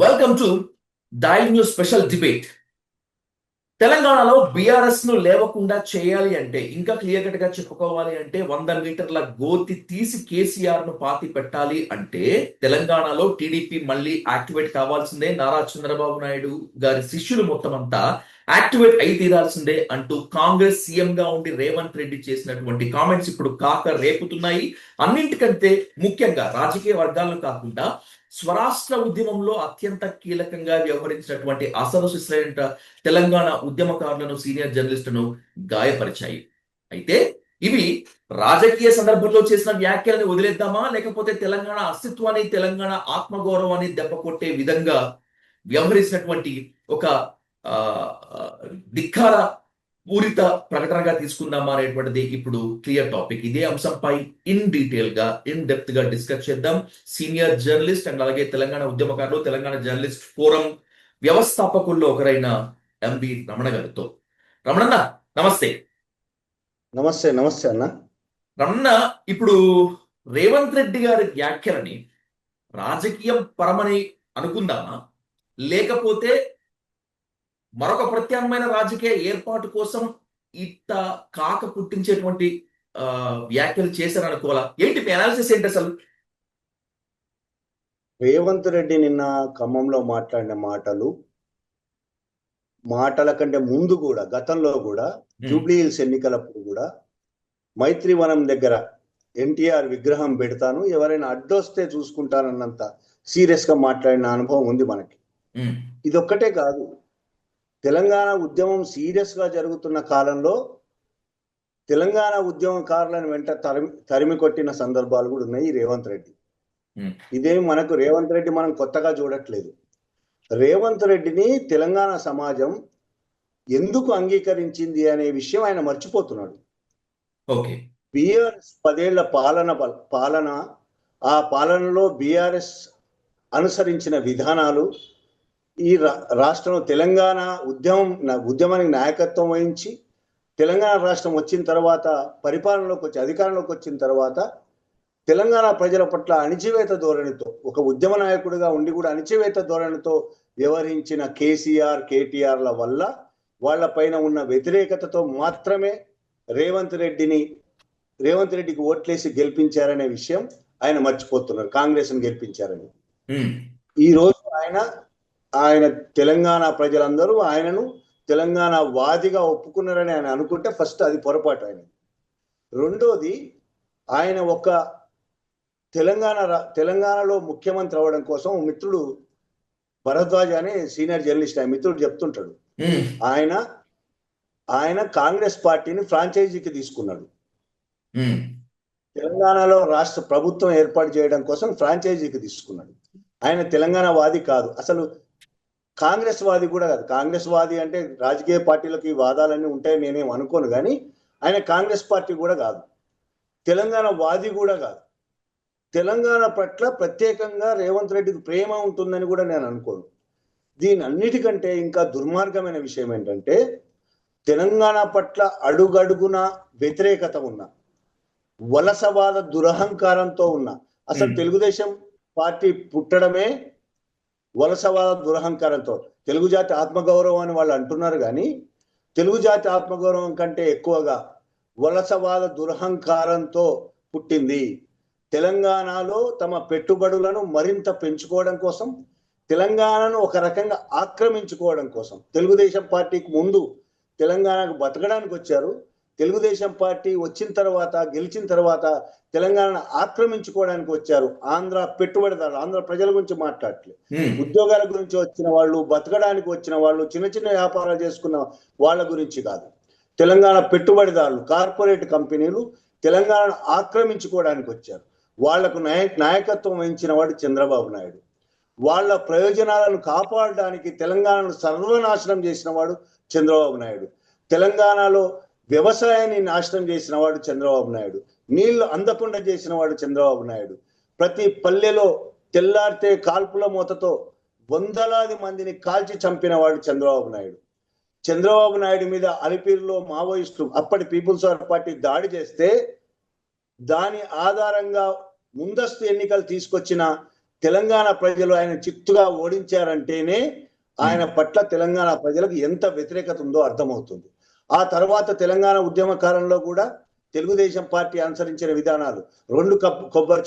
Welcome to dial news special debate. తెలంగాణలో BRS ను లేవకుండా చేయాలి అంటే, ఇంకా క్లియర్ కట్ గా చెప్పుకోవాలి అంటే, 100 మీటర్ల గోతి తీసి కేసీఆర్ ను పాతి పెట్టాలి అంటే తెలంగాణలో టీడీపీ మళ్ళీ యాక్టివేట్ కావాల్సిందే. నారా చంద్రబాబు నాయుడు గారి శిష్యులు మొత్తం అంతా యాక్టివేట్ అయి తీరాల్సిందే అంటూ కాంగ్రెస్ సీఎం గా ఉండి రేవంత్ రెడ్డి చేసినటువంటి కామెంట్స్ ఇప్పుడు కాక రేపుతున్నాయి. అన్నింటికంటే ముఖ్యంగా రాజకీయ వర్గాల్లో కాకుండా స్వరాష్ట్ర ఉద్యమంలో అత్యంత కీలకంగా వ్యవహరించినటువంటి అసలు సిసలైన తెలంగాణ ఉద్యమకారులను, సీనియర్ జర్నలిస్టులను గాయపరిచాయి. అయితే ఇవి రాజకీయ సందర్భంలో చేసిన వ్యాఖ్యలను వదిలేద్దామా, లేకపోతే తెలంగాణ అస్తిత్వాన్ని, తెలంగాణ ఆత్మగౌరవాన్ని దెబ్బకొట్టే విధంగా వ్యవహరించినటువంటి ఒక ఆ ధిక్కార పూరిత ప్రకటనగా తీసుకుందామా అనేటువంటిది ఇప్పుడు క్లియర్ టాపిక్. ఇదే అంశంపై ఇన్ డెప్త్ గా డిస్కస్ చేద్దాం. సీనియర్ జర్నలిస్ట్ అండ్ అలాగే తెలంగాణ ఉద్యమకారులు, తెలంగాణ జర్నలిస్ట్ ఫోరం వ్యవస్థాపకుల్లో ఒకరైన ఎంవి రమణ గారితో. రమణన్న నమస్తే. నమస్తే. నమస్తే అన్న. రమణ, ఇప్పుడు రేవంత్ రెడ్డి గారి వ్యాఖ్యలని రాజకీయం పరమని అనుకుందామా, లేకపోతే మరొక ప్రత్యామ్నాయ రాజకీయ ఏర్పాటు కోసం ఇంత కాక పుట్టించేటువంటి వ్యాఖ్యలు చేశారనుకోవాలా? ఏంటి మీ అనాలిసిస్ ఏంటి అసలు? రేవంత్ రెడ్డి నిన్న ఖమ్మంలో మాట్లాడిన మాటల కంటే ముందు కూడా, గతంలో కూడా, జూబ్లీ హిల్స్ ఎన్నికలప్పుడు కూడా మైత్రివనం దగ్గర ఎన్టీఆర్ విగ్రహం పెడతాను, ఎవరైనా అడ్డొస్తే చూసుకుంటానన్నంత సీరియస్ గా మాట్లాడిన అనుభవం ఉంది మనకి. ఇదొక్కటే కాదు, తెలంగాణ ఉద్యమం సీరియస్ గా జరుగుతున్న కాలంలో తెలంగాణ ఉద్యమకారులను వెంట తరిమి కొట్టిన సందర్భాలు కూడా ఉన్నాయి రేవంత్ రెడ్డి. ఇదేం మనకు రేవంత్ రెడ్డి మనం కొత్తగా చూడట్లేదు. రేవంత్ రెడ్డిని తెలంగాణ సమాజం ఎందుకు అంగీకరించింది అనే విషయం ఆయన మర్చిపోతున్నాడు. బీఆర్ఎస్ 10 ఏళ్ల పాలన, ఆ పాలనలో బీఆర్ఎస్ అనుసరించిన విధానాలు, ఈ రాష్ట్రంలో తెలంగాణ ఉద్యమానికి నాయకత్వం వహించి తెలంగాణ రాష్ట్రం వచ్చిన తర్వాత, పరిపాలనలోకి వచ్చి అధికారంలోకి వచ్చిన తర్వాత తెలంగాణ ప్రజల పట్ల అణిచివేత ధోరణితో, ఒక ఉద్యమ నాయకుడిగా ఉండి కూడా అణిచివేత ధోరణితో వ్యవహరించిన కేసీఆర్, కేటీఆర్ల వల్ల వాళ్ళ పైన ఉన్న వ్యతిరేకతతో మాత్రమే రేవంత్ రెడ్డికి ఓట్లేసి గెలిపించారనే విషయం ఆయన మర్చిపోతున్నారు. కాంగ్రెస్ని గెలిపించారని. ఈ రోజు ఆయన తెలంగాణ ప్రజలందరూ ఆయనను తెలంగాణ వాదిగా ఒప్పుకున్నారని ఆయన అనుకుంటే ఫస్ట్ అది పొరపాటు. ఆయన రెండోది, ఆయన ఒక తెలంగాణలో ముఖ్యమంత్రి అవ్వడం కోసం మిత్రుడు భరద్వాజ్ అనే సీనియర్ జర్నలిస్ట్, ఆయన మిత్రుడు చెప్తుంటాడు, ఆయన కాంగ్రెస్ పార్టీని ఫ్రాంచైజీకి తీసుకున్నాడు. తెలంగాణలో రాష్ట్ర ప్రభుత్వం ఏర్పాటు చేయడం కోసం ఫ్రాంచైజీకి తీసుకున్నాడు. ఆయన తెలంగాణ వాది కాదు, అసలు కాంగ్రెస్ వాది కూడా కాదు. కాంగ్రెస్ వాది అంటే రాజకీయ పార్టీలకి వాదాలన్నీ ఉంటాయని నేనేం అనుకోను, కానీ ఆయన కాంగ్రెస్ పార్టీ కూడా కాదు, తెలంగాణ వాది కూడా కాదు. తెలంగాణ పట్ల ప్రత్యేకంగా రేవంత్ రెడ్డికి ప్రేమ ఉంటుందని కూడా నేను అనుకోను. దీని అన్నిటికంటే ఇంకా దుర్మార్గమైన విషయం ఏంటంటే, తెలంగాణ పట్ల అడుగడుగున వ్యతిరేకత ఉన్న, వలసవాద దురహంకారంతో ఉన్న, అసలు తెలుగుదేశం పార్టీ పుట్టడమే వలసవాద దురహంకారంతో. తెలుగు జాతి ఆత్మగౌరవం అని వాళ్ళు అంటున్నారు, కానీ తెలుగు జాతి ఆత్మగౌరవం కంటే ఎక్కువగా వలసవాద దురహంకారంతో పుట్టింది. తెలంగాణలో తమ పెట్టుబడులను మరింత పెంచుకోవడం కోసం, తెలంగాణను ఒక రకంగా ఆక్రమించుకోవడం కోసం, తెలుగుదేశం పార్టీకి ముందు తెలంగాణకు బతకడానికి వచ్చారు. తెలుగుదేశం పార్టీ వచ్చిన తర్వాత, గెలిచిన తర్వాత తెలంగాణను ఆక్రమించుకోవడానికి వచ్చారు. ఆంధ్ర పెట్టుబడిదారులు, ఆంధ్ర ప్రజల గురించి మాట్లాడట్లేదు, ఉద్యోగాల గురించి వచ్చిన వాళ్ళు, బతకడానికి వచ్చిన వాళ్ళు, చిన్న చిన్న వ్యాపారాలు చేసుకున్న వాళ్ళ గురించి కాదు. తెలంగాణ పెట్టుబడిదారులు, కార్పొరేట్ కంపెనీలు తెలంగాణను ఆక్రమించుకోవడానికి వచ్చారు. వాళ్లకు నాయకత్వం వహించిన వాడు చంద్రబాబు నాయుడు. వాళ్ళ ప్రయోజనాలను కాపాడడానికి తెలంగాణను సర్వనాశనం చేసిన వాడు చంద్రబాబు నాయుడు. తెలంగాణలో వ్యవసాయాన్ని నాశనం చేసిన వాడు చంద్రబాబు నాయుడు. నీళ్లు అందకుండా చేసిన వాడు చంద్రబాబు నాయుడు. ప్రతి పల్లెలో తెల్లారితే కాల్పుల మూతతో వందలాది మందిని కాల్చి చంపిన వాడు చంద్రబాబు నాయుడు. చంద్రబాబు నాయుడు మీద అలిపిరిలో మావోయిస్టులు, అప్పటి పీపుల్స్ పార్టీ దాడి చేస్తే దాని ఆధారంగా ముందస్తు ఎన్నికలు తీసుకొచ్చిన తెలంగాణ ప్రజలు ఆయన చిత్తుగా ఓడించారంటేనే ఆయన పట్ల తెలంగాణ ప్రజలకు ఎంత వ్యతిరేకత ఉందో అర్థమవుతుంది. ఆ తర్వాత తెలంగాణ ఉద్యమ కాలంలో కూడా తెలుగుదేశం పార్టీ అనుసరించిన విధానాలు, రెండు కొబ్బరి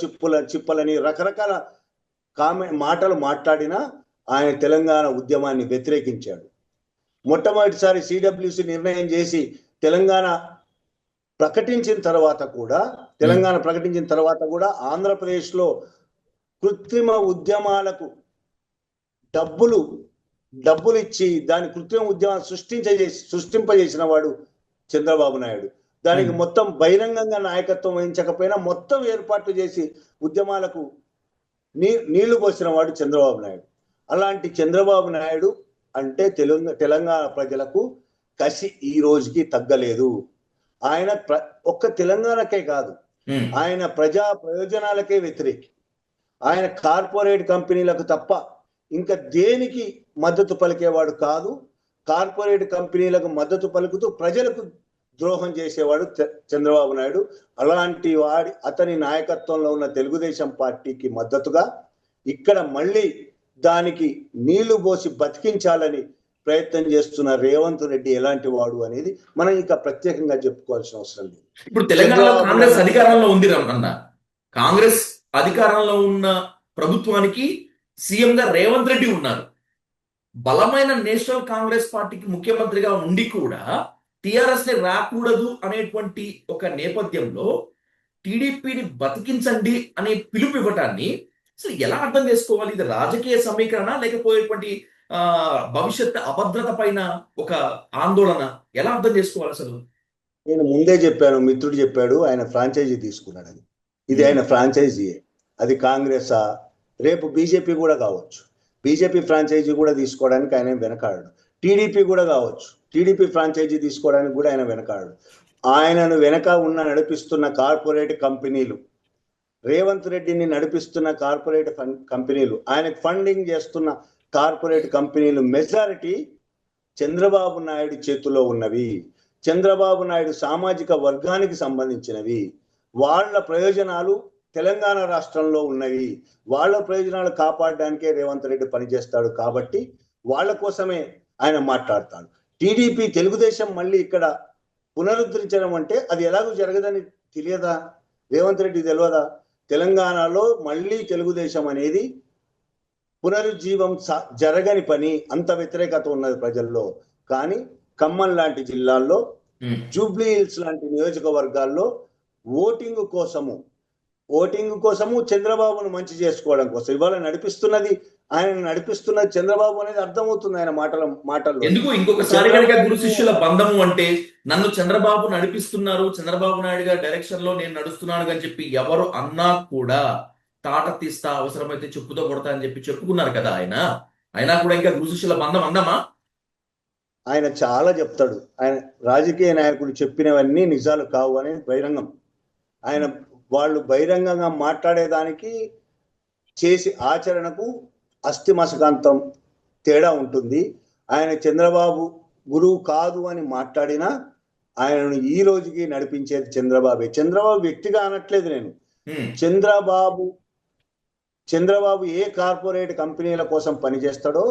చిప్పలని రకరకాల మాటలు మాట్లాడినా ఆయన తెలంగాణ ఉద్యమాన్ని వ్యతిరేకించాడు. మొట్టమొదటిసారి సిడబ్ల్యూసి నిర్ణయం చేసి తెలంగాణ ప్రకటించిన తర్వాత కూడా ఆంధ్రప్రదేశ్లో కృత్రిమ ఉద్యమాలకు డబ్బులు ఇచ్చి దాని కృత్రిమ ఉద్యమాలు సృష్టింపజేసిన వాడు చంద్రబాబు నాయుడు. దానికి మొత్తం బహిరంగంగా నాయకత్వం వహించకపోయినా మొత్తం ఏర్పాట్లు చేసి ఉద్యమాలకు నీళ్లు పోసిన వాడు చంద్రబాబు నాయుడు. అలాంటి చంద్రబాబు నాయుడు అంటే తెలంగాణ ప్రజలకు కసి ఈ రోజుకి తగ్గలేదు. ఆయన ఒక్క తెలంగాణకే కాదు, ఆయన ప్రజా ప్రయోజనాలకే వ్యతిరేకి. ఆయన కార్పొరేట్ కంపెనీలకు తప్ప ఇంకా దేనికి మద్దతు పలికేవాడు కాదు. కార్పొరేట్ కంపెనీలకు మద్దతు పలుకుతూ ప్రజలకు ద్రోహం చేసేవాడు చంద్రబాబు నాయుడు. అలాంటి అతని నాయకత్వంలో ఉన్న తెలుగుదేశం పార్టీకి మద్దతుగా ఇక్కడ మళ్ళీ దానికి నీళ్లు పోసి బతికించాలని ప్రయత్నం చేస్తున్న రేవంత్ రెడ్డి ఎలాంటి వాడు అనేది మనం ఇంకా ప్రత్యేకంగా చెప్పుకోవాల్సిన అవసరం లేదు. ఇప్పుడు తెలంగాణలో కాంగ్రెస్ అధికారంలో ఉంది అన్న, కాంగ్రెస్ అధికారంలో ఉన్న ప్రభుత్వానికి సీఎం గా రేవంత్ రెడ్డి ఉన్నారు. బలమైన నేషనల్ కాంగ్రెస్ పార్టీకి ముఖ్యమంత్రిగా ఉండి కూడా టిఆర్ఎస్ ని రాకూడదు అనేటువంటి ఒక నేపథ్యంలో టీడీపీని బతికించండి అనే పిలుపు ఇవ్వటాన్ని అసలు ఎలా అర్థం చేసుకోవాలి? ఇది రాజకీయ సమీకరణ లేకపోయేటువంటి భవిష్యత్ అభద్రత పైన ఒక ఆందోళన, ఎలా అర్థం చేసుకోవాలి అసలు? నేను ముందే చెప్పాను, మిత్రుడు చెప్పాడు ఆయన ఫ్రాంచైజీ తీసుకున్నాడని. ఇది ఆయన ఫ్రాంచైజీయే. అది కాంగ్రెసా, రేపు బీజేపీ కూడా కావచ్చు. బీజేపీ ఫ్రాంచైజీ కూడా తీసుకోవడానికి ఆయన వెనకాడు. టీడీపీ కూడా కావచ్చు, టీడీపీ ఫ్రాంచైజీ తీసుకోవడానికి కూడా ఆయన వెనకాడు. ఆయనను వెనక నడిపిస్తున్న కార్పొరేట్ కంపెనీలు, రేవంత్ రెడ్డిని నడిపిస్తున్న కార్పొరేట్ కంపెనీలు, ఆయనకు ఫండింగ్ చేస్తున్న కార్పొరేట్ కంపెనీలు మెజారిటీ చంద్రబాబు నాయుడు చేతిలో ఉన్నవి. చంద్రబాబు నాయుడు సామాజిక వర్గానికి సంబంధించినవి. వాళ్ళ ప్రయోజనాలు తెలంగాణ రాష్ట్రంలో ఉన్నవి. వాళ్ళ ప్రయోజనాలు కాపాడడానికే రేవంత్ రెడ్డి పనిచేస్తాడు. కాబట్టి వాళ్ళ కోసమే ఆయన మాట్లాడతాడు. టీడీపీ తెలుగుదేశం మళ్ళీ ఇక్కడ పునరుద్ధరించడం అంటే అది ఎలాగో జరగదని తెలియదా? రేవంత్ రెడ్డి తెలియదా? తెలంగాణలో మళ్ళీ తెలుగుదేశం అనేది పునరుజ్జీవం జరగని పని. అంత వ్యతిరేకత ఉన్నది ప్రజల్లో. కానీ ఖమ్మం లాంటి జిల్లాల్లో, జూబ్లీ హిల్స్ లాంటి నియోజకవర్గాల్లో ఓటింగ్ కోసము చంద్రబాబును మంచి చేసుకోవడం కోసం ఇవాళ నడిపిస్తున్నది చంద్రబాబు అనేది అర్థమవుతుంది ఆయన మాటల్లో. ఎందుకు ఇంకొకసారి కనుక గురు శిష్యుల బంధము అంటే నన్ను చంద్రబాబు నడిపిస్తున్నారు, చంద్రబాబు నాయుడు గారి డైరెక్షన్ లో నేను నడుస్తున్నాను అని చెప్పి ఎవరు అన్నా కూడా తాట తీస్తా, అవసరమైతే చెప్పుతో కొడతా అని చెప్పి చెప్పుకున్నారు కదా ఆయన. అయినా కూడా ఇంకా గురు శిష్యుల బంధం అందమా? ఆయన చాలా చెప్తాడు. ఆయన రాజకీయ నాయకుడు చెప్పినవన్నీ నిజాలు కావు అని బహిరంగం. వాళ్ళు బహిరంగంగా మాట్లాడేదానికి చేసి ఆచరణకు అస్థిమసకాంతం తేడా ఉంటుంది. ఆయన చంద్రబాబు గురువు కాదు అని మాట్లాడినా ఆయనను ఈ రోజుకి నడిపించేది చంద్రబాబే. చంద్రబాబు వ్యక్తిగా అనట్లేదు నేను. చంద్రబాబు ఏ కార్పొరేట్ కంపెనీల కోసం పనిచేస్తాడో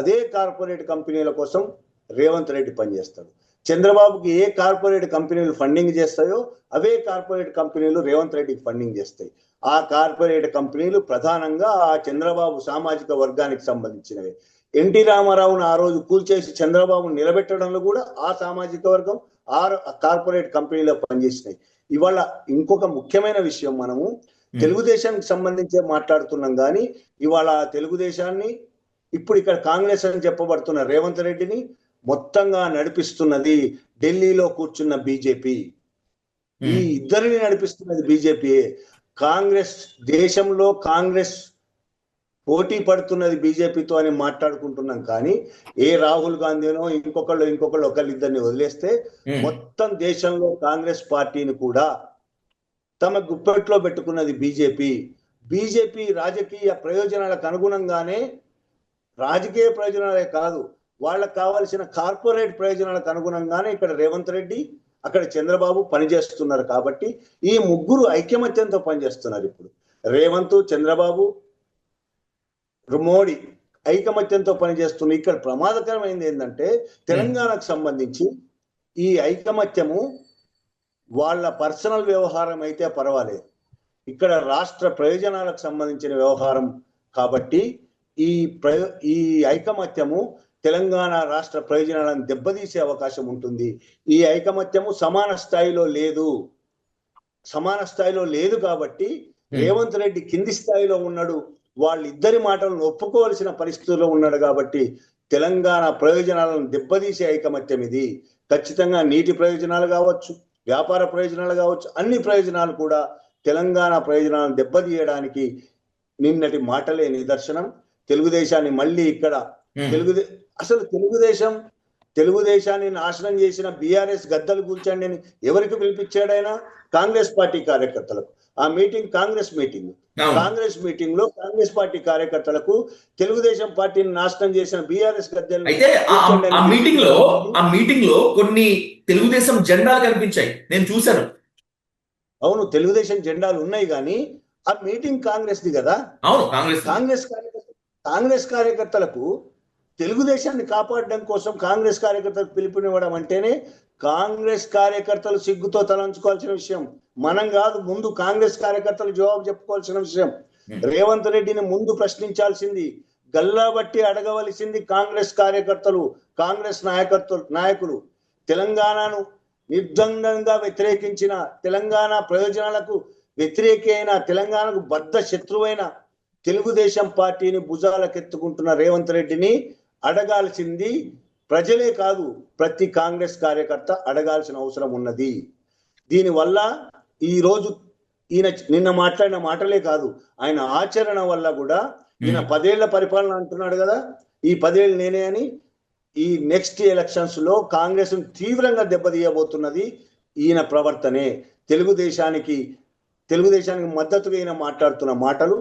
అదే కార్పొరేట్ కంపెనీల కోసం రేవంత్ రెడ్డి పనిచేస్తాడు. చంద్రబాబుకి ఏ కార్పొరేట్ కంపెనీలు ఫండింగ్ చేస్తాయో అవే కార్పొరేట్ కంపెనీలు రేవంత్ రెడ్డికి ఫండింగ్ చేస్తాయి. ఆ కార్పొరేట్ కంపెనీలు ప్రధానంగా ఆ చంద్రబాబు సామాజిక వర్గానికి సంబంధించినవి. ఎన్టీ రామారావును ఆ రోజు కూల్చేసి చంద్రబాబును నిలబెట్టడంలో కూడా ఆ సామాజిక వర్గం ఆ కార్పొరేట్ కంపెనీలో పనిచేసినాయి. ఇవాళ ఇంకొక ముఖ్యమైన విషయం, మనము తెలుగుదేశానికి సంబంధించే మాట్లాడుతున్నాం కానీ ఇవాళ తెలుగుదేశాన్ని ఇప్పుడు ఇక్కడ కాంగ్రెస్ అని చెప్పబడుతున్న రేవంత్ రెడ్డిని మొత్తంగా నడిపిస్తున్నది ఢిల్లీలో కూర్చున్న బీజేపీ. ఈ ఇద్దరిని నడిపిస్తున్నది బీజేపీయే. దేశంలో కాంగ్రెస్ పోటీ పడుతున్నది బీజేపీతో అని మాట్లాడుకుంటున్నాం కానీ ఏ రాహుల్ గాంధీనో ఇంకొకళ్ళు ఒకళ్ళిద్దరిని వదిలేస్తే మొత్తం దేశంలో కాంగ్రెస్ పార్టీని కూడా తమ గుప్పెట్లో పెట్టుకున్నది బీజేపీ. బీజేపీ రాజకీయ ప్రయోజనాలకు అనుగుణంగానే, రాజకీయ ప్రయోజనాలే కాదు వాళ్ళకు కావాల్సిన కార్పొరేట్ ప్రయోజనాలకు అనుగుణంగానే ఇక్కడ రేవంత్ రెడ్డి, అక్కడ చంద్రబాబు పనిచేస్తున్నారు. కాబట్టి ఈ ముగ్గురు ఐకమత్యంతో పనిచేస్తున్నారు. ఇప్పుడు రేవంత్, చంద్రబాబు మోడీ ఐకమత్యంతో పనిచేస్తుంది. ఇక్కడ ప్రమాదకరమైనది ఏంటంటే తెలంగాణకు సంబంధించి ఈ ఐకమత్యము వాళ్ళ పర్సనల్ వ్యవహారం అయితే పర్వాలేదు, ఇక్కడ రాష్ట్ర ప్రయోజనాలకు సంబంధించిన వ్యవహారం కాబట్టి ఈ ఈ ఐకమత్యము తెలంగాణ రాష్ట్ర ప్రయోజనాలను దెబ్బతీసే అవకాశం ఉంటుంది. ఈ ఐకమత్యము సమాన స్థాయిలో లేదు కాబట్టి రేవంత్ రెడ్డి కింది స్థాయిలో ఉన్నాడు, వాళ్ళిద్దరి మాటలను ఒప్పుకోవాల్సిన పరిస్థితుల్లో ఉన్నాడు కాబట్టి తెలంగాణ ప్రయోజనాలను దెబ్బతీసే ఐకమత్యం ఇది. ఖచ్చితంగా నీటి ప్రయోజనాలు కావచ్చు, వ్యాపార ప్రయోజనాలు కావచ్చు, అన్ని ప్రయోజనాలు కూడా తెలంగాణ ప్రయోజనాలను దెబ్బతీయడానికి నిన్నటి మాటలే నిదర్శనం. తెలుగుదేశాన్ని మళ్ళీ ఇక్కడ అసలు తెలుగుదేశాన్ని నాశనం చేసిన బీఆర్ఎస్ గద్దలు కూల్చండి అని ఎవరికి పిలిపించాడైనా? కాంగ్రెస్ పార్టీ కార్యకర్తలకు. ఆ మీటింగ్ కాంగ్రెస్ మీటింగ్ లో కాంగ్రెస్ పార్టీ కార్యకర్తలకు తెలుగుదేశం పార్టీని నాశనం చేసిన బీఆర్ఎస్ గద్దలు అయితే ఆ మీటింగ్ లో కొన్ని తెలుగుదేశం జెండాలు కనిపించాయి, నేను చూశాను. అవును, తెలుగుదేశం జెండాలు ఉన్నాయి, కానీ ఆ మీటింగ్ కాంగ్రెస్ది కదా. అవును, కాంగ్రెస్ కార్యకర్తలకు తెలుగుదేశాన్ని కాపాడడం కోసం కాంగ్రెస్ కార్యకర్తలకు పిలుపునివ్వడం అంటేనే కాంగ్రెస్ కార్యకర్తలు సిగ్గుతో తలంచుకోవాల్సిన విషయం. మనం కాదు, ముందు కాంగ్రెస్ కార్యకర్తలు జవాబు చెప్పుకోవాల్సిన విషయం. రేవంత్ రెడ్డిని ముందు ప్రశ్నించాల్సింది, గల్లాబట్టి అడగవలసింది కాంగ్రెస్ కార్యకర్తలు, కాంగ్రెస్ నాయకులు. తెలంగాణను నిర్ద్వందంగా వ్యతిరేకించిన, తెలంగాణ ప్రయోజనాలకు వ్యతిరేకి అయిన, తెలంగాణకు బద్ధ శత్రువైన తెలుగుదేశం పార్టీని భుజాలకెత్తుకుంటున్న రేవంత్ రెడ్డిని అడగాల్సింది ప్రజలే కాదు, ప్రతి కాంగ్రెస్ కార్యకర్త అడగాల్సిన అవసరం ఉన్నది. దీనివల్ల ఈరోజు ఈయన నిన్న మాట్లాడిన మాటలే కాదు, ఆయన ఆచరణ వల్ల కూడా, ఈయన 10 ఏళ్ల పరిపాలన అంటున్నాడు కదా, ఈ 10 ఏళ్ళు నేనే అని, ఈ నెక్స్ట్ ఎలక్షన్స్ లో కాంగ్రెస్ తీవ్రంగా దెబ్బతీయబోతున్నది ఈయన ప్రవర్తనే. తెలుగుదేశానికి మద్దతుగా ఈయన మాట్లాడుతున్న మాటలు,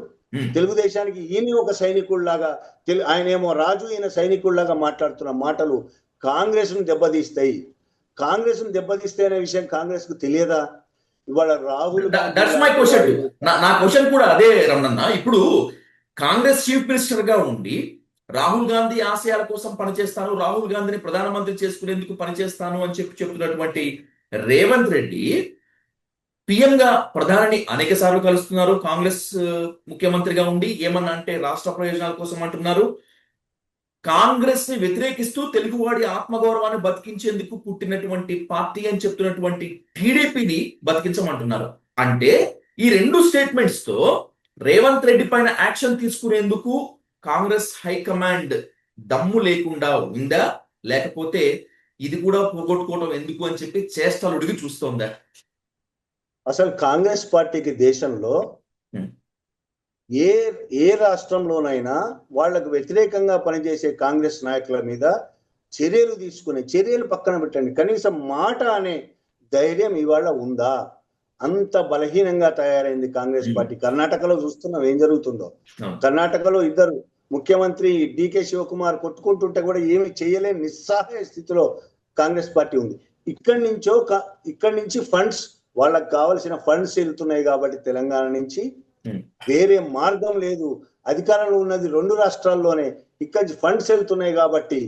తెలుగుదేశానికి ఈయన ఒక సైనికుల్లాగా, ఆయనేమో రాజు, ఈయన సైనికుల్లాగా మాట్లాడుతున్న మాటలు కాంగ్రెస్ ను దెబ్బతీస్తాయి. కాంగ్రెస్ ను దెబ్బతీస్తాయనే విషయం కాంగ్రెస్ కు తెలియదా? ఇవాళ రాహుల్ నా క్వశ్చన్ కూడా అదే రమణన్న. ఇప్పుడు కాంగ్రెస్ చీఫ్ మినిస్టర్ గా ఉండి రాహుల్ గాంధీ ఆశయాల కోసం పనిచేస్తాను, రాహుల్ గాంధీని ప్రధానమంత్రి చేసుకునేందుకు పనిచేస్తాను అని చెప్తున్నటువంటి రేవంత్ రెడ్డి పిఎం గా ప్రధాని అనేక సార్లు కలుస్తున్నారు. కాంగ్రెస్ ముఖ్యమంత్రిగా ఉండి ఏమన్నా అంటే రాష్ట్ర ప్రయోజనాల కోసం అంటున్నారు. కాంగ్రెస్ ని వ్యతిరేకిస్తూ తెలుగువాడి ఆత్మగౌరవాన్ని బతికించేందుకు పుట్టినటువంటి పార్టీ అని చెప్తున్నటువంటి టీడీపీని బతికించమంటున్నారు. అంటే ఈ రెండు స్టేట్మెంట్స్ తో రేవంత్ రెడ్డి పైన యాక్షన్ తీసుకునేందుకు కాంగ్రెస్ హైకమాండ్ దమ్ము లేకుండా ఉందా, లేకపోతే ఇది కూడా పోగొట్టుకోవడం ఎందుకు అని చెప్పి చేష్టలుడిగి చూస్తోందా? అసలు కాంగ్రెస్ పార్టీకి దేశంలో ఏ రాష్ట్రంలోనైనా వాళ్లకు వ్యతిరేకంగా పనిచేసే కాంగ్రెస్ నాయకుల మీద చర్యలు పక్కన పెట్టండి, కనీసం మాట అనే ధైర్యం ఇవాళ ఉందా? అంత బలహీనంగా తయారైంది కాంగ్రెస్ పార్టీ. కర్ణాటకలో చూస్తున్నాం ఏం జరుగుతుందో. కర్ణాటకలో ఇద్దరు ముఖ్యమంత్రి డికే శివకుమార్ కొట్టుకుంటుంటే కూడా ఏమి చేయలేని నిస్సహాయ స్థితిలో కాంగ్రెస్ పార్టీ ఉంది. ఇక్కడి నుంచి ఫండ్స్, వాళ్ళకి కావలసిన ఫండ్స్ వెళ్తున్నాయి కాబట్టి తెలంగాణ నుంచి వేరే మార్గం లేదు. అధికారంలో ఉన్నది 2 రాష్ట్రాల్లోనే, ఇక్కడి ఫండ్స్ వెళ్తున్నాయి కాబట్టి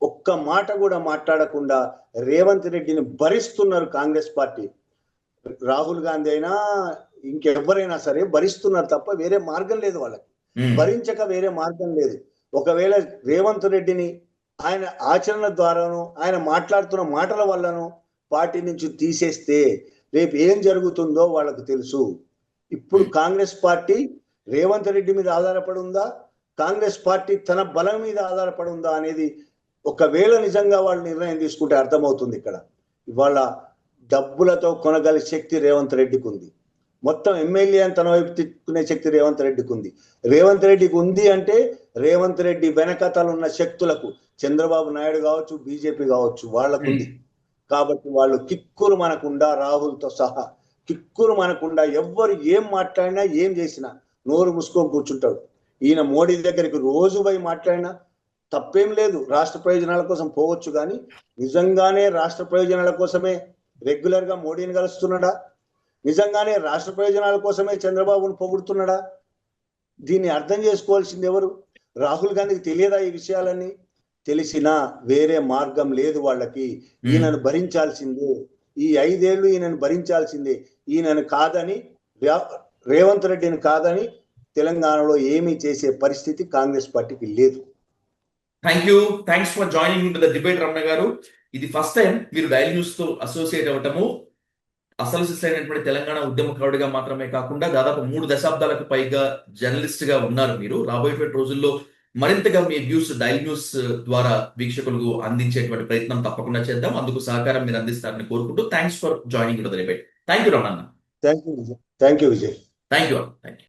ఒక్క మాట కూడా మాట్లాడకుండా రేవంత్ రెడ్డిని భరిస్తున్నారు కాంగ్రెస్ పార్టీ. రాహుల్ గాంధీ అయినా ఇంకెవరైనా సరే భరిస్తున్నారు తప్ప వేరే మార్గం లేదు వాళ్ళకి. భరించక వేరే మార్గం లేదు. ఒకవేళ రేవంత్ రెడ్డిని ఆయన ఆచరణ ద్వారాను, ఆయన మాట్లాడుతున్న మాటల వల్లను పార్టీ నుంచి తీసేస్తే రేపు ఏం జరుగుతుందో వాళ్ళకు తెలుసు. ఇప్పుడు కాంగ్రెస్ పార్టీ రేవంత్ రెడ్డి మీద ఆధారపడి ఉందా, కాంగ్రెస్ పార్టీ తన బలం మీద ఆధారపడి ఉందా అనేది ఒకవేళ నిజంగా వాళ్ళు నిర్ణయం తీసుకుంటే అర్థమవుతుంది. ఇక్కడ ఇవాళ డబ్బులతో కొనగల శక్తి రేవంత్ రెడ్డికి ఉంది. మొత్తం ఎమ్మెల్యే అని తన వైపు తిట్టుకునే శక్తి రేవంత్ రెడ్డికి ఉంది. రేవంత్ రెడ్డికి ఉంది అంటే రేవంత్ రెడ్డి వెనకతలున్న శక్తులకు, చంద్రబాబు నాయుడు కావచ్చు, బీజేపీ కావచ్చు, వాళ్ళకు ఉంది. కాబట్టి వాళ్ళు కిక్కురు మనకుండా, రాహుల్తో సహా కిక్కురు మనకుండా ఎవ్వరు ఏం మాట్లాడినా ఏం చేసినా నోరు మూసుకొని కూర్చుంటాడు. ఈయన మోడీ దగ్గరికి రోజు పోయి మాట్లాడినా తప్పేం లేదు, రాష్ట్ర ప్రయోజనాల కోసం పోవచ్చు. కానీ నిజంగానే రాష్ట్ర ప్రయోజనాల కోసమే రెగ్యులర్ గా మోడీని కలుస్తున్నాడా? నిజంగానే రాష్ట్ర ప్రయోజనాల కోసమే చంద్రబాబును పొగుడుతున్నాడా? దీన్ని అర్థం చేసుకోవాల్సింది ఎవరు? రాహుల్ గాంధీకి తెలియదా ఈ విషయాలన్నీ? తెలిసినా వేరే మార్గం లేదు వాళ్ళకి. ఈయనను భరించాల్సిందే, ఈ 5 ఏళ్ళు ఈయనను భరించాల్సిందే. ఈయనను కాదని, రేవంత్ రెడ్డిని కాదని తెలంగాణలో ఏమీ చేసే పరిస్థితి కాంగ్రెస్ పార్టీకి లేదు. Thank you. Thanks for joining in the debate Ramana గారు. ఇది ఫస్ట్ టైం మీరు డైలీ న్యూస్ తో అసోసియేట్ అవ్వటము. అసలు సిసలైనటువంటి తెలంగాణ ఉద్యమకారుడిగా మాత్రమే కాకుండా దాదాపు 3 దశాబ్దాలకు పైగా జర్నలిస్ట్ గా ఉన్నారు మీరు. రాబోయేటువంటి రోజుల్లో మరింతగా మీ వ్యూస్ డైలీ న్యూస్ ద్వారా వీక్షకులకు అందించేటువంటి ప్రయత్నం తప్పకుండా చేద్దాం. అందుకు సహకారం మీరు అందిస్తారని కోరుకుంటూ thanks for joining in the debate. Thank you Ramana. Thank you Vijay. Thank you Vijay. Thank you. Thank you.